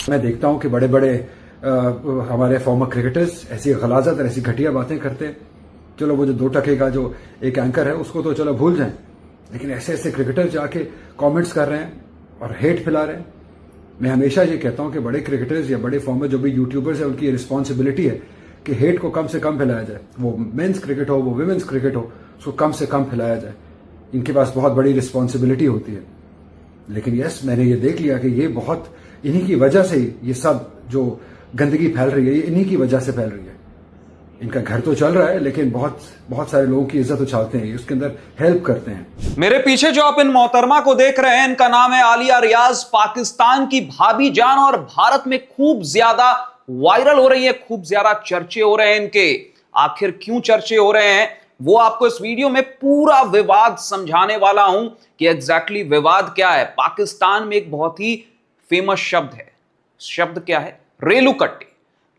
मैं देखता हूं कि बड़े बड़े हमारे फॉर्मर क्रिकेटर्स ऐसी गलाजत और ऐसी घटिया बातें करते हैं। चलो वो जो 2 टके का जो एक एंकर है उसको तो चलो भूल जाएं, लेकिन ऐसे ऐसे क्रिकेटर्स जाके कमेंट्स कर रहे हैं और हेट फैला रहे हैं। मैं हमेशा ये कहता हूं कि बड़े क्रिकेटर्स या बड़े फॉर्मर जो भी यूट्यूबर्स हैं उनकी रिस्पॉन्सिबिलिटी है कि हेट को कम से कम फैलाया जाए। वो मेंस क्रिकेट हो, वो वुमेन्स क्रिकेट हो, उसको कम से कम फैलाया जाए। इनके पास बहुत बड़ी रिस्पॉन्सिबिलिटी होती है। लेकिन यस, मैंने ये देख लिया कि ये बहुत इन्हीं की वजह से ये सब जो गंदगी फैल रही है ये इन्हीं की वजह से फैल रही है। इनका घर तो चल रहा है लेकिन बहुत सारे लोगों की इज्जत उछालते हैं, उसके अंदर हेल्प करते हैं। मेरे पीछे जो आप इन मोहतरमा को देख रहे हैं, इनका नाम है आलिया रियाज। पाकिस्तान की भाभी जान और भारत में खूब ज्यादा वायरल हो रही है, खूब ज्यादा चर्चे हो रहे हैं इनके। आखिर क्यों चर्चे हो रहे हैं वो आपको इस वीडियो में पूरा विवाद समझाने वाला हूं कि एग्जैक्टली विवाद क्या है। पाकिस्तान में एक बहुत ही फेमस शब्द है, शब्द क्या है? रेलू कट्टे।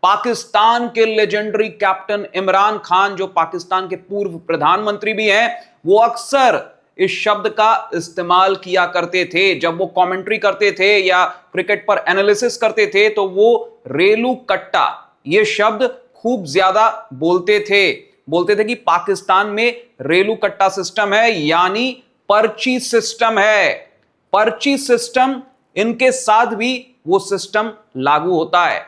पाकिस्तान के लेजेंडरी कैप्टन इमरान खान, जो पाकिस्तान के पूर्व प्रधानमंत्री भी हैं, वो अक्सर इस शब्द का इस्तेमाल किया करते थे। जब वो कमेंट्री करते थे या क्रिकेट पर एनालिसिस करते थे तो वो रेलू कट्टा ये शब्द खूब ज्यादा बोलते थे कि पाकिस्तान में रेलू कट्टा सिस्टम है, यानी पर्ची सिस्टम है। पर्ची सिस्टम, इनके साथ भी वो सिस्टम लागू होता है।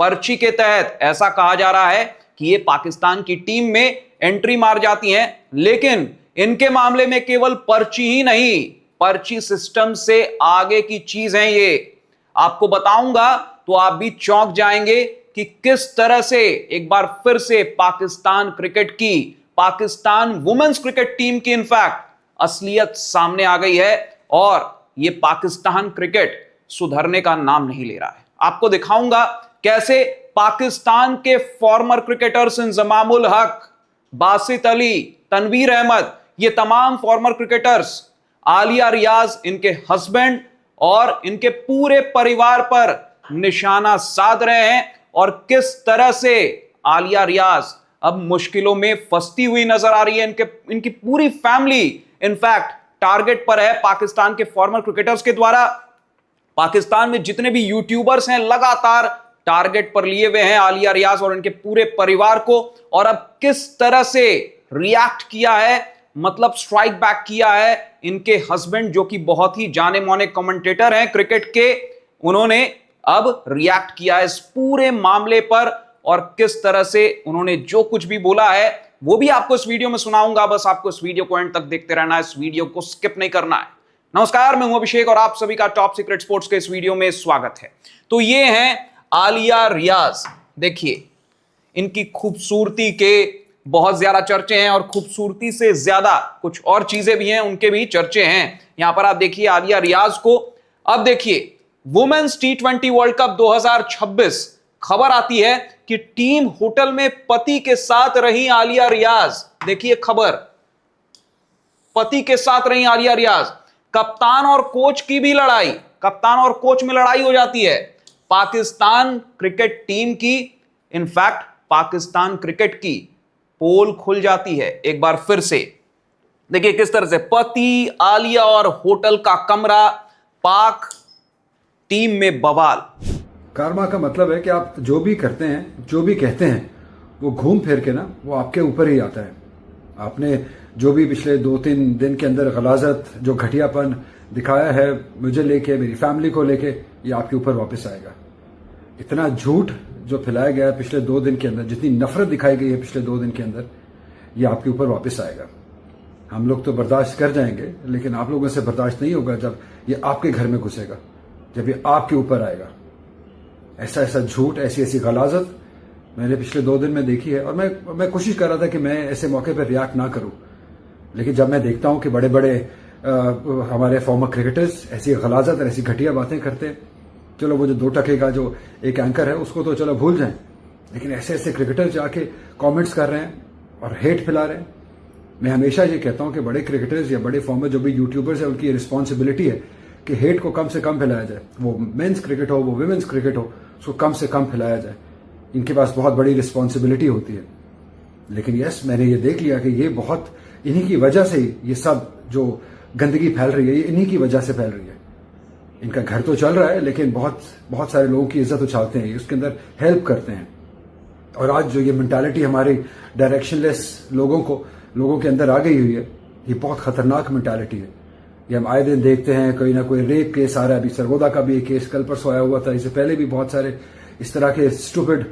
पर्ची के तहत ऐसा कहा जा रहा है कि ये पाकिस्तान की टीम में एंट्री मार जाती हैं, लेकिन इनके मामले में केवल पर्ची ही नहीं, पर्ची सिस्टम से आगे की चीज है ये। आपको बताऊंगा तो आप भी चौंक जाएंगे कि किस तरह से एक बार फिर से पाकिस्तान क्रिकेट की, पाकिस्तान वुमेन्स क्रिकेट टीम की इनफैक्ट असलियत सामने आ गई है और ये पाकिस्तान क्रिकेट सुधरने का नाम नहीं ले रहा है। आपको दिखाऊंगा कैसे पाकिस्तान के फॉर्मर क्रिकेटर्स इंजमामुल हक, बासित अली, तनवीर अहमद, ये तमाम फॉर्मर क्रिकेटर्स आलिया रियाज, इनके हस्बैंड और इनके पूरे परिवार पर निशाना साध रहे हैं और किस तरह से आलिया रियाज अब मुश्किलों में फंसती हुई नजर आ रही है। इनकी पूरी फैमिली इनफैक्ट टारगेट पर है पाकिस्तान के फॉर्मर क्रिकेटर्स के द्वारा। पाकिस्तान में जितने भी यूट्यूबर्स हैं लगातार टारगेट पर लिए हुए हैं आलिया रियाज और इनके पूरे परिवार को। और अब किस तरह से रिएक्ट किया है, मतलब स्ट्राइक बैक किया है इनके हस्बैंड, जो कि बहुत ही जाने माने कमेंटेटर हैं क्रिकेट के। उन्होंने अब रिएक्ट किया है इस पूरे मामले पर और किस तरह से उन्होंने जो कुछ भी बोला है वो भी आपको इस वीडियो में सुनाऊंगा। बस आपको इस वीडियो को एंड तक देखते रहना है, इस वीडियो को स्किप नहीं करना है। नमस्कार, मैं हूं अभिषेक और आप सभी का टॉप सीक्रेट स्पोर्ट्स के इस वीडियो में स्वागत है। तो ये हैं आलिया रियाज। देखिए, इनकी खूबसूरती के बहुत ज्यादा चर्चे हैं और खूबसूरती से ज्यादा कुछ और चीजें भी हैं, उनके भी चर्चे हैं। यहां पर आप देखिए आलिया रियाज को। अब देखिए, वुमेन्स T20 वर्ल्ड कप 2026, खबर आती है कि टीम होटल में पति के साथ रही आलिया रियाज। देखिए खबर, पति के साथ रही आलिया रियाज। कप्तान और कोच की भी लड़ाई, कप्तान और कोच में लड़ाई हो जाती है। पाकिस्तान क्रिकेट टीम की, इनफैक्ट पाकिस्तान क्रिकेट की पोल खुल जाती है एक बार फिर से। देखिए किस तरह से पति, आलिया और होटल का कमरा, पाक टीम में बवाल। कारमा का मतलब है कि आप जो भी करते हैं, जो भी कहते हैं, वो घूम फिर के ना वो आपके ऊपर ही आता है। आपने जो भी पिछले 2-3 दिन के अंदर गलाजत, जो घटियापन दिखाया है मुझे लेके, मेरी फैमिली को लेके, ये आपके ऊपर वापस आएगा। इतना झूठ जो फैलाया गया है पिछले 2 दिन के अंदर, जितनी नफरत दिखाई गई है पिछले 2 दिन के अंदर, ये आपके ऊपर वापस आएगा। हम लोग तो बर्दाश्त कर जाएंगे, लेकिन आप लोगों से बर्दाश्त नहीं होगा जब ये आपके घर में घुसेगा, जब ये आपके ऊपर आएगा। ऐसा ऐसा झूठ, ऐसी ऐसी गलाजत मैंने पिछले 2 दिन में देखी है और मैं कोशिश कर रहा था कि मैं ऐसे मौके पर रिएक्ट ना करूं, लेकिन जब मैं देखता हूं कि बड़े बड़े हमारे फॉर्मर क्रिकेटर्स ऐसी गलाजत और ऐसी घटिया बातें करते हैं। चलो वो जो 2 टके का जो एक एंकर है उसको तो चलो भूल जाएं, लेकिन ऐसे ऐसे क्रिकेटर्स जाके कमेंट्स कर रहे हैं और हेट फैला रहे हैं। मैं हमेशा ये कहता हूं कि बड़े क्रिकेटर्स या बड़े फॉर्मर जो भी यूट्यूबर्स हैं उनकी रिस्पॉन्सिबिलिटी है कि हेट को कम से कम फैलाया जाए। वो मेंस क्रिकेट हो, वो वुमेन्स क्रिकेट हो, उसको कम से कम फैलाया जाए। इनके पास बहुत बड़ी रिस्पॉन्सिबिलिटी होती है। लेकिन यस, मैंने ये देख लिया कि ये बहुत इन्हीं की वजह से ये सब जो गंदगी फैल रही है ये इन्हीं की वजह से फैल रही है। इनका घर तो चल रहा है, लेकिन बहुत बहुत सारे लोगों की इज्जत उछालते हैं, उसके अंदर हेल्प करते हैं। और आज जो ये मेंटालिटी हमारी डायरेक्शनलेस लोगों के अंदर आ गई हुई है, ये बहुत खतरनाक मेंटालिटी है। ये हम आए दिन देखते हैं, कोई ना कोई रेप केस आ रहा है। अभी सरगोदा का भी एक केस कल परसों आया हुआ था, इससे पहले भी बहुत सारे इस तरह के स्टूपिड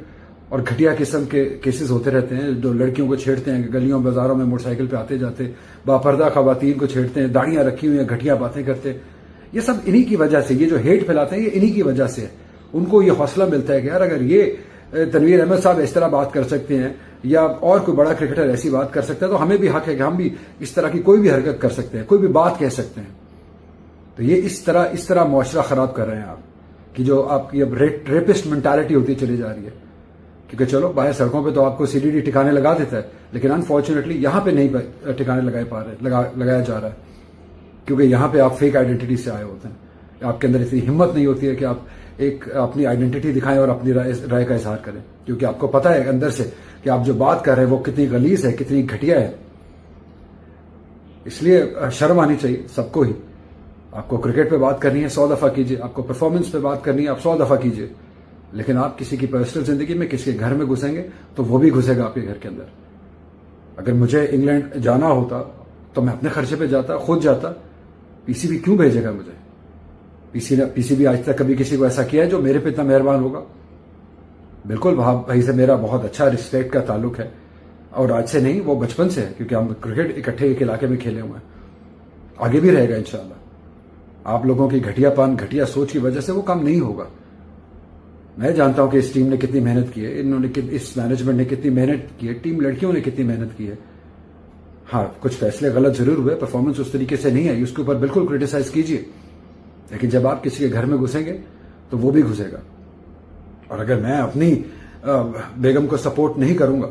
और घटिया किस्म के केसेस होते रहते हैं, जो लड़कियों को छेड़ते हैं, गलियों बाजारों में मोटरसाइकिल पे आते जाते, बापर्दा खवातीन को छेड़ते हैं, दाढ़ियां रखी हुई हैं, घटिया बातें करते हैं। ये सब इन्हीं की वजह से, ये जो हेट फैलाते हैं, ये इन्हीं की वजह से है। उनको ये हौसला मिलता है कि यार अगर ये तनवीर अहमद साहब इस तरह बात कर सकते हैं या और कोई बड़ा क्रिकेटर ऐसी बात कर सकता है, तो हमें भी हक है कि हम भी इस तरह की कोई भी हरकत कर सकते हैं, कोई भी बात कह सकते हैं। तो ये इस तरह मुआशरा खराब कर रहे हैं आप, कि जो आपकी अब रेपिस्ट मेंटालिटी होती चली जा रही है। क्योंकि चलो बाहर सड़कों पे तो आपको सीडीडी ठिकाने लगा देता है, लेकिन अनफॉर्चुनेटली यहां पे नहीं ठिकाने लगाया जा रहा है, क्योंकि यहां पे आप फेक आइडेंटिटी से आए होते हैं। आपके अंदर इतनी हिम्मत नहीं होती है कि आप एक अपनी आइडेंटिटी दिखाएं और अपनी राय का इजहार करें, क्योंकि आपको पता है अंदर से कि आप जो बात कर रहे हैं वो कितनी गलीज है, कितनी घटिया है। इसलिए शर्म आनी चाहिए सबको ही। आपको क्रिकेट पे बात करनी है 100 दफा कीजिए, आपको परफॉर्मेंस पे बात करनी है आप 100 दफा कीजिए, लेकिन आप किसी की पर्सनल जिंदगी में, किसी के घर में घुसेंगे तो वो भी घुसेगा आपके घर के अंदर। अगर मुझे इंग्लैंड जाना होता तो मैं अपने खर्चे पे जाता, खुद जाता। पीसीबी क्यों भेजेगा मुझे? पीसीबी आज तक कभी किसी को ऐसा किया है जो मेरे पे इतना मेहरबान होगा? बिल्कुल भाई से मेरा बहुत अच्छा रिस्पेक्ट का ताल्लुक है, और आज से नहीं, वो बचपन से है, क्योंकि हम क्रिकेट इकट्ठे एक इलाके में खेले हुए हैं, आगे भी रहेगा इंशाल्लाह। आप लोगों की घटिया सोच की वजह से वो काम नहीं होगा। मैं जानता हूं कि इस टीम ने कितनी मेहनत की है, इस मैनेजमेंट ने कितनी मेहनत की है, टीम लड़कियों ने कितनी मेहनत की है। हाँ, कुछ फैसले गलत जरूर हुए, परफॉर्मेंस उस तरीके से नहीं आई, उसके ऊपर बिल्कुल क्रिटिसाइज कीजिए, लेकिन जब आप किसी के घर में घुसेंगे तो वो भी घुसेगा। और अगर मैं अपनी बेगम को सपोर्ट नहीं करूंगा,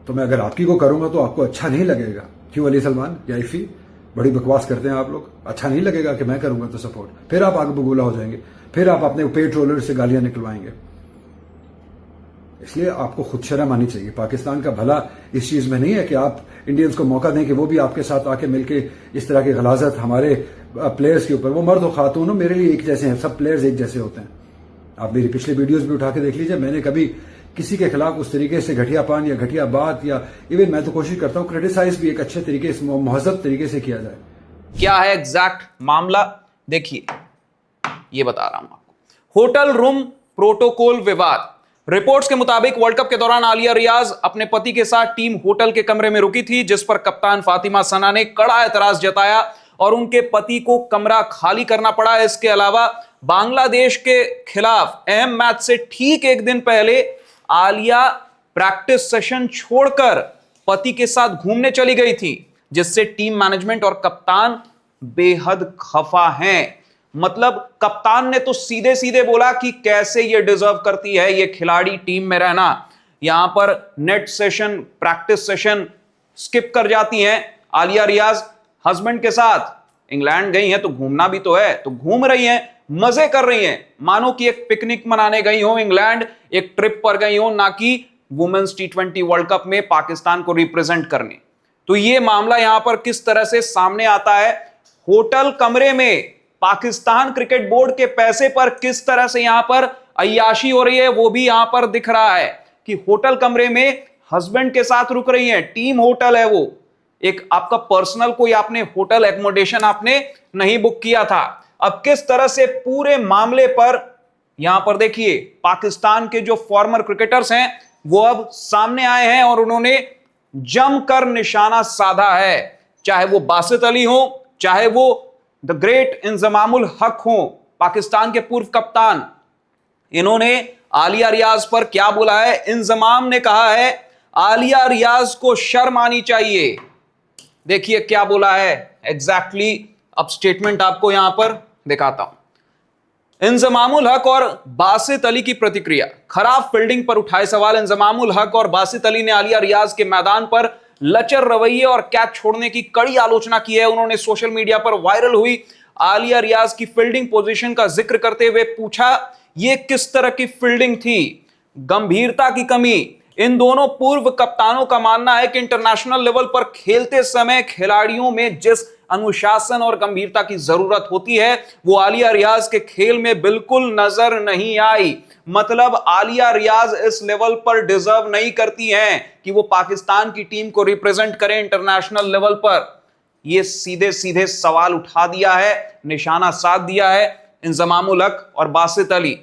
तो मैं अगर आपकी को करूंगा तो आपको अच्छा नहीं लगेगा। क्यों अली सलमान या इफी, बड़ी बकवास करते हैं आप लोग। अच्छा नहीं लगेगा कि मैं करूंगा तो सपोर्ट, फिर आप आग बबूला हो जाएंगे, फिर आप अपने पेट रोलर से गालियां निकलवाएंगे। इसलिए आपको खुद शर्म आनी चाहिए। पाकिस्तान का भला इस चीज में नहीं है कि आप इंडियंस को मौका दें कि वो भी आपके साथ आके मिलके इस तरह की गलाजत हमारे प्लेयर्स के ऊपर, वो मर्द हो खातून हो, मेरे लिए एक जैसे हैं, सब प्लेयर्स एक जैसे होते हैं। आप मेरी पिछले वीडियोस भी उठा के देख लीजिए, मैंने कभी किसी के खिलाफ उस तरीके से घटियापन या घटिया बात, या इवन मैं तो कोशिश करता हूं क्रिटिसाइज भी एक अच्छे तरीके से, महजब तरीके से किया जाए। क्या है एग्जैक्ट मामला, देखिए ये बता रहा हूं आपको। होटल रूम प्रोटोकॉल विवाद। रिपोर्ट्स के मुताबिक वर्ल्ड कप के दौरान आलिया रियाज अपने पति के साथ टीम होटल के कमरे में रुकी थी, जिस पर कप्तान फातिमा सना ने कड़ा एतराज जताया और उनके पति को कमरा खाली करना पड़ा। इसके अलावा बांग्लादेश के खिलाफ अहम मैच से ठीक एक दिन पहले आलिया प्रैक्टिस सेशन छोड़कर पति के साथ घूमने चली गई थी, जिससे टीम मैनेजमेंट और कप्तान बेहद खफा हैं। मतलब कप्तान ने तो सीधे सीधे बोला कि कैसे ये डिजर्व करती है ये खिलाड़ी टीम में रहना। यहां पर net session, practice session skip कर जाती हैं आलिया रियाज। हस्बैंड के साथ इंग्लैंड गई हैं तो घूमना भी तो है, तो घूम रही हैं, मजे कर रही हैं, मानो कि एक पिकनिक मनाने गई हो इंग्लैंड, एक ट्रिप पर गई हो, ना कि वुमेन्स T20 वर्ल्ड कप में पाकिस्तान को रिप्रेजेंट करने। तो ये मामला यहां पर किस तरह से सामने आता है। होटल कमरे में पाकिस्तान क्रिकेट बोर्ड के पैसे पर किस तरह से यहां पर अय्याशी हो रही है, वो भी यहां पर दिख रहा है कि होटल कमरे में हस्बैंड के साथ रुक रही हैं, टीम होटल है वो, एक आपका पर्सनल कोई आपने होटल एकोमोडेशन आपने नहीं बुक किया था। अब किस तरह से पूरे मामले पर यहां पर देखिए पाकिस्तान के जो फॉर्मर क्रिकेटर्स हैं वो अब सामने आए हैं और उन्होंने जमकर निशाना साधा है, चाहे वो बासित अली हो, चाहे वो द ग्रेट इंजमामुल हक हो, पाकिस्तान के पूर्व कप्तान। इन्होंने आलिया रियाज पर क्या बोला है? इंजमाम ने कहा है आलिया रियाज को शर्म आनी चाहिए। देखिए क्या बोला है एग्जैक्टली। अब स्टेटमेंट आपको यहां पर दिखाता हूं। इंजमामुल हक और बासित अली की प्रतिक्रिया। खराब फील्डिंग पर उठाए सवाल। इंजमामुल हक और बासित अली ने आलिया रियाज के मैदान पर लचर रवैये और कैच छोड़ने की कड़ी आलोचना की है। उन्होंने सोशल मीडिया पर वायरल हुई आलिया रियाज की फील्डिंग पोजीशन का जिक्र करते हुए पूछा, यह किस तरह की फील्डिंग थी? गंभीरता की कमी, इन दोनों पूर्व कप्तानों का मानना है कि इंटरनेशनल लेवल पर खेलते समय खिलाड़ियों में जिस अनुशासन और गंभीरता की जरूरत होती है वो आलिया रियाज के खेल में बिल्कुल नजर नहीं आई। मतलब आलिया रियाज इस लेवल पर डिजर्व नहीं करती हैं कि वो पाकिस्तान की टीम को रिप्रेजेंट करें इंटरनेशनल लेवल पर। ये सीधे सीधे सवाल उठा दिया है, निशाना साध दिया है इंजमाम उल हक और बासित अली,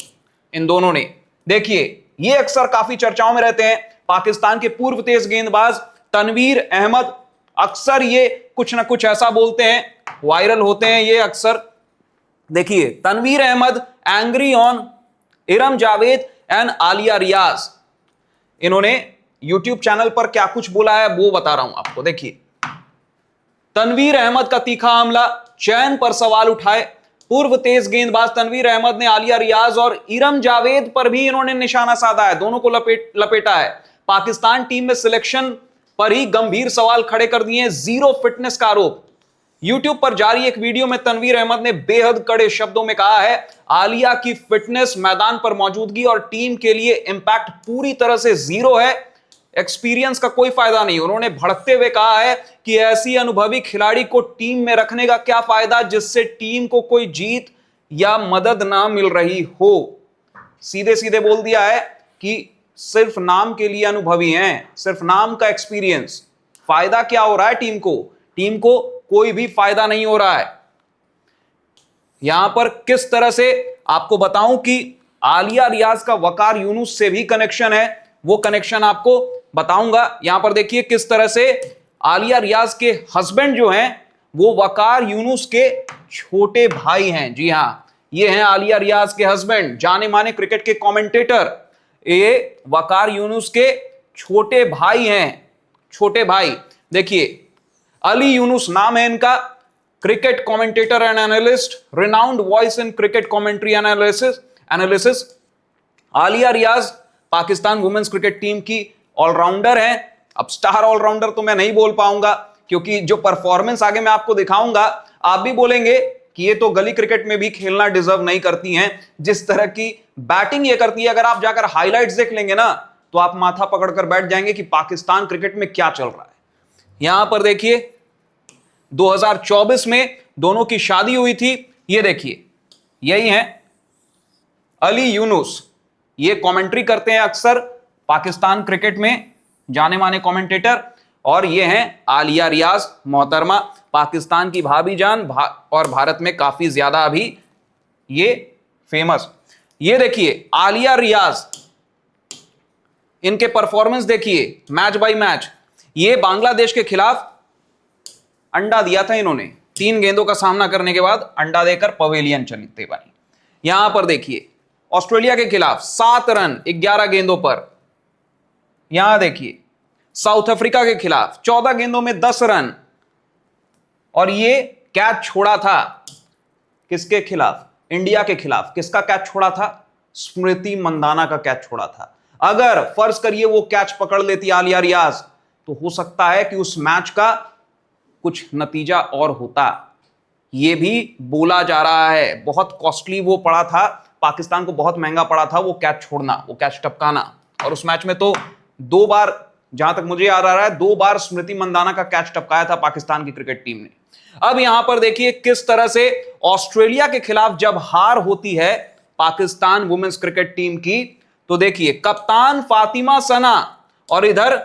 इन दोनों ने। देखिए, ये अक्सर काफी चर्चाओं में रहते हैं। पाकिस्तान के पूर्व तेज गेंदबाज तनवीर अहमद अक्सर ये कुछ ना कुछ ऐसा बोलते हैं, वायरल होते हैं ये अक्सर। देखिए, Tanvir Ahmed angry on Iram Javed and Alia Riaz, इन्होंने यूट्यूब चैनल पर क्या कुछ बोला है वो बता रहा हूं आपको। देखिए, तनवीर अहमद का तीखा हमला, चयन पर सवाल उठाए। पूर्व तेज गेंदबाज तनवीर अहमद ने आलिया रियाज और इरम जावेद पर भी इन्होंने निशाना साधा है, दोनों को लपेटा है। पाकिस्तान टीम में सिलेक्शन पर ही गंभीर सवाल खड़े कर दिए, जीरो फिटनेस का आरोप। यूट्यूब पर जारी एक वीडियो में तनवीर अहमद ने बेहद कड़े शब्दों में कहा है आलिया की फिटनेस, मैदान पर मौजूदगी और टीम के लिए इंपैक्ट पूरी तरह से जीरो है, एक्सपीरियंस का कोई फायदा नहीं। उन्होंने भड़कते हुए कहा है कि ऐसी अनुभवी खिलाड़ी को टीम में रखने का क्या फायदा जिससे टीम को कोई जीत या मदद ना मिल रही हो। सीधे सीधे बोल दिया है कि सिर्फ नाम के लिए अनुभवी हैं, सिर्फ नाम का एक्सपीरियंस, फायदा क्या हो रहा है टीम को? टीम को कोई भी फायदा नहीं हो रहा है। यहां पर किस तरह से आपको बताऊं कि आलिया रियाज का वकार यूनुस से भी कनेक्शन है, वो कनेक्शन आपको बताऊंगा। यहां पर देखिए किस तरह से आलिया रियाज के हस्बैंड जो हैं वो वकार यूनुस के छोटे भाई हैं। जी हां, ये हैं आलिया रियाज के हस्बैंड, जाने माने क्रिकेट के कमेंटेटर। ये वकार यूनुस के छोटे भाई हैं, छोटे भाई। देखिए, अली यूनुस नाम है इनका, cricket commentator and analyst, renowned voice in cricket commentary analysis. Alia Riaz Pakistan women's cricket team की ऑलराउंडर हैं। अब स्टार ऑलराउंडर तो मैं नहीं बोल पाऊंगा क्योंकि जो परफॉर्मेंस आगे मैं आपको दिखाऊंगा आप भी बोलेंगे कि ये तो गली क्रिकेट में भी खेलना डिजर्व नहीं करती हैं, जिस तरह की बैटिंग ये करती है। अगर आप जाकर हाइलाइट्स देख लेंगे ना तो आप माथा पकड़कर बैठ जाएंगे कि पाकिस्तान क्रिकेट में क्या चल रहा है। यहां पर देखिए 2024 में दोनों की शादी हुई थी। ये देखिए, यही है अली यूनुस, ये कमेंट्री करते हैं अक्सर पाकिस्तान क्रिकेट में, जाने माने कमेंटेटर। और ये हैं आलिया रियाज मोहतरमा, पाकिस्तान की भाभी जान और भारत में काफी ज्यादा अभी ये फेमस। ये देखिए आलिया रियाज, इनके परफॉर्मेंस देखिए मैच बाय मैच। ये बांग्लादेश के खिलाफ अंडा दिया था इन्होंने, 3 गेंदों का सामना करने के बाद अंडा देकर पवेलियन चलते भाई। यहां पर देखिए ऑस्ट्रेलिया के खिलाफ 7 रन 11 गेंदों पर। यहां देखिए साउथ अफ्रीका के खिलाफ 14 गेंदों में 10 रन। और ये कैच छोड़ा था किसके खिलाफ? इंडिया के खिलाफ। किसका कैच छोड़ा था? स्मृति मंदाना का कैच छोड़ा था। अगर फर्ज करिए वो कैच पकड़ लेती आलिया रियाज तो हो सकता है कि उस मैच का कुछ नतीजा और होता। ये भी बोला जा रहा है, बहुत कॉस्टली वो पड़ा था, पाकिस्तान को बहुत महंगा पड़ा था वो कैच छोड़ना, वो कैच टपकाना। और उस मैच में तो 2 बार, जहां तक मुझे याद आ रहा है, 2 बार स्मृति मंदाना का कैच टपकाया था पाकिस्तान की क्रिकेट टीम ने। अब यहां पर देखिए किस तरह से ऑस्ट्रेलिया के खिलाफ जब हार होती है पाकिस्तान वुमेन्स क्रिकेट टीम की, तो देखिए कप्तान फातिमा सना और इधर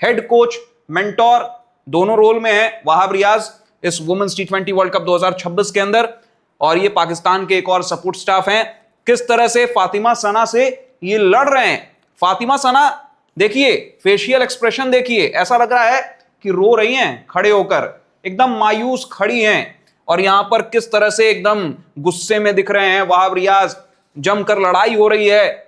हेड कोच मेंटोर दोनों रोल में है वहाब रियाज इस वुमेन्स T20 वर्ल्ड कप 2026 के अंदर। और ये पाकिस्तान के एक और सपोर्ट स्टाफ हैं। किस तरह से फातिमा सना से ये लड़ रहे हैं। फातिमा सना देखिए, फेशियल एक्सप्रेशन देखिए, ऐसा लग रहा है कि रो रही हैं खड़े होकर, एकदम मायूस खड़ी हैं। और यहां पर किस तरह से एकदम गुस्से में दिख रहे हैं वहाब रियाज, जमकर लड़ाई हो रही है।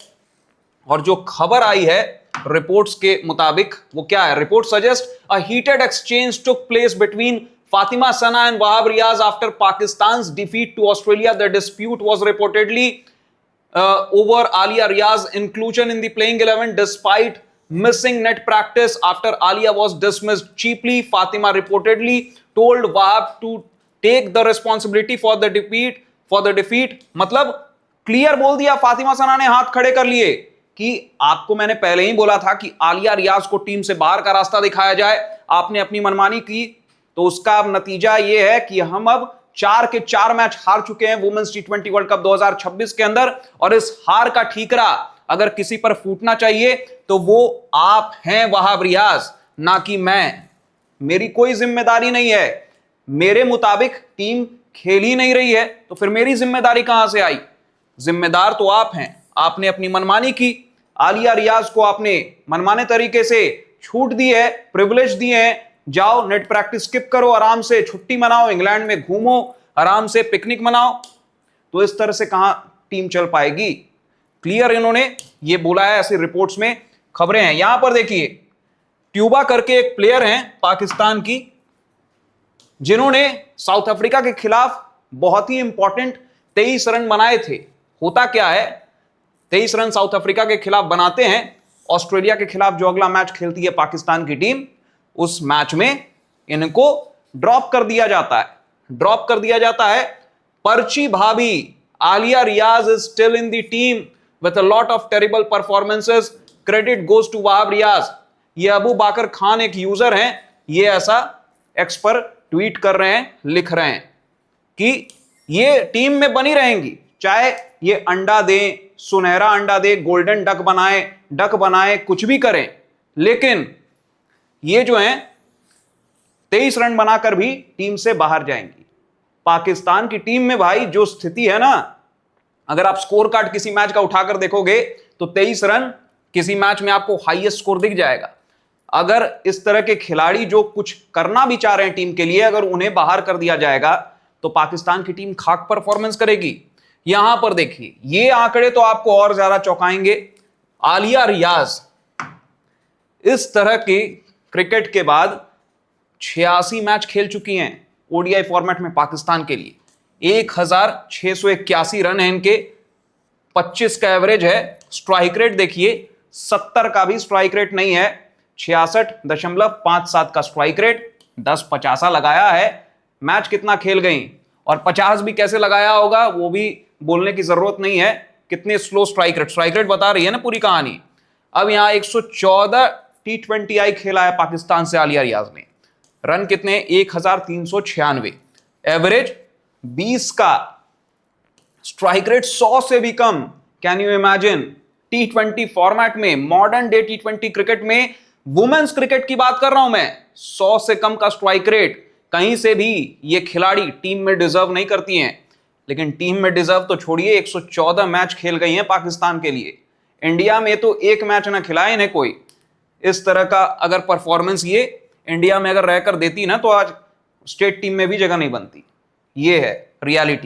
और जो खबर आई है रिपोर्ट्स के मुताबिक वो क्या है? Report suggest a heated exchange took place between Fatima Sana and Wahab Riaz after Pakistan's defeat to Australia. The dispute was reportedly over Alia Riaz's inclusion in the playing 11 despite missing net practice after Alia was dismissed cheaply. Fatima reportedly told Wahab to take the responsibility for the defeat. मतलब clear बोल दिया, फातिमा सना ने हाथ खड़े कर लिए कि आपको मैंने पहले ही बोला था कि आलिया रियाज को टीम से बाहर का रास्ता दिखाया जाए, आपने अपनी मनमानी की, तो उसका अब नतीजा यह है कि हम अब 4 के 4 मैच हार चुके हैं वुमेन्स टी20 वर्ल्ड कप 2026 के अंदर। और इस हार का ठीकरा अगर किसी पर फूटना चाहिए तो वो आप हैं वहाब रियाज, ना कि मैं। मेरी कोई जिम्मेदारी नहीं है। मेरे मुताबिक टीम खेल ही नहीं रही है तो फिर मेरी जिम्मेदारी कहां से आई? जिम्मेदार तो आप हैं। आपने अपनी मनमानी की, आलिया रियाज को आपने मनमाने तरीके से छूट दी है, प्रिविलेज दिए हैं। जाओ नेट प्रैक्टिस स्किप करो, आराम से छुट्टी मनाओ, इंग्लैंड में घूमो, आराम से पिकनिक मनाओ। तो इस तरह से कहां टीम चल पाएगी? क्लियर इन्होंने ये बोला है, ऐसी रिपोर्ट्स में खबरें हैं। यहां पर देखिए, ट्यूबा करके एक प्लेयर हैं पाकिस्तान की, जिन्होंने साउथ अफ्रीका के खिलाफ बहुत ही इंपॉर्टेंट 23 रन बनाए थे। होता क्या है, 23 रन साउथ अफ्रीका के खिलाफ बनाते हैं, ऑस्ट्रेलिया के खिलाफ जो अगला मैच खेलती है पाकिस्तान की टीम, उस मैच में इनको ड्रॉप कर दिया जाता है। पर्ची भाभी, Alia Riaz is still in the team with a lot of terrible performances, credit goes to Wahab Riaz. ये अबू बाकर खान एक यूजर हैं, ये ऐसा एक्स पर ट्वीट कर रहे हैं, लिख रहे हैं कि ये टीम में बनी रहेंगी, चाहे ये अंडा दें, सुनहरा अंडा दे, गोल्डन डक बनाए, कुछ भी करें, लेकिन ये जो हैं 23 रन बनाकर भी टीम से बाहर जाएंगी। पाकिस्तान की टीम में भाई जो स्थिति है ना, अगर आप स्कोर कार्ड किसी मैच का उठाकर देखोगे तो 23 रन किसी मैच में आपको हाईएस्ट स्कोर दिख जाएगा। अगर इस तरह के खिलाड़ी जो कुछ करना भी चाह रहे हैं टीम के लिए, अगर उन्हें बाहर कर दिया जाएगा तो पाकिस्तान की टीम खाक परफॉर्मेंस करेगी। यहां पर देखिए, ये आंकड़े तो आपको और ज्यादा चौंकाएंगे। आलिया रियाज इस तरह के क्रिकेट के बाद 86 मैच खेल चुकी हैं ओडीआई फॉर्मेट में पाकिस्तान के लिए। 1681 रन है इनके, 25 का एवरेज है। स्ट्राइक रेट देखिए, 70 का भी स्ट्राइक रेट नहीं है, 66.57 का स्ट्राइक रेट, 10 50 लगाया है। मैच कितना खेल गई और 50 भी कैसे लगाया होगा वो भी बोलने की जरूरत नहीं है। कितने स्लो स्ट्राइक रेट बता रही है ना पूरी कहानी। अब यहां 114 टी20 खेला है पाकिस्तान से आलिया रियाज ने। रन कितने? 1396, एवरेज 20 का, स्ट्राइक रेट 100 से भी कम। Can you imagine? टी20 फॉर्मेट में, मॉडर्न डे टी20 क्रिकेट में, वुमेन्स क्रिकेट की बात कर रहा हूं मैं, 100 से कम का स्ट्राइक रेट। कहीं से भी ये खिलाड़ी टीम में डिजर्व नहीं करती हैं। लेकिन टीम में डिजर्व तो छोड़िए, 114 मैच खेल गई हैं पाकिस्तान के लिए। इंडिया में तो एक मैच ना खिलाए इन्हें कोई। इस तरह का अगर परफॉर्मेंस ये इंडिया में अगर रहकर देती ना, तो आज स्टेट टीम में भी जगह नहीं बनती। ये है रियलिटी।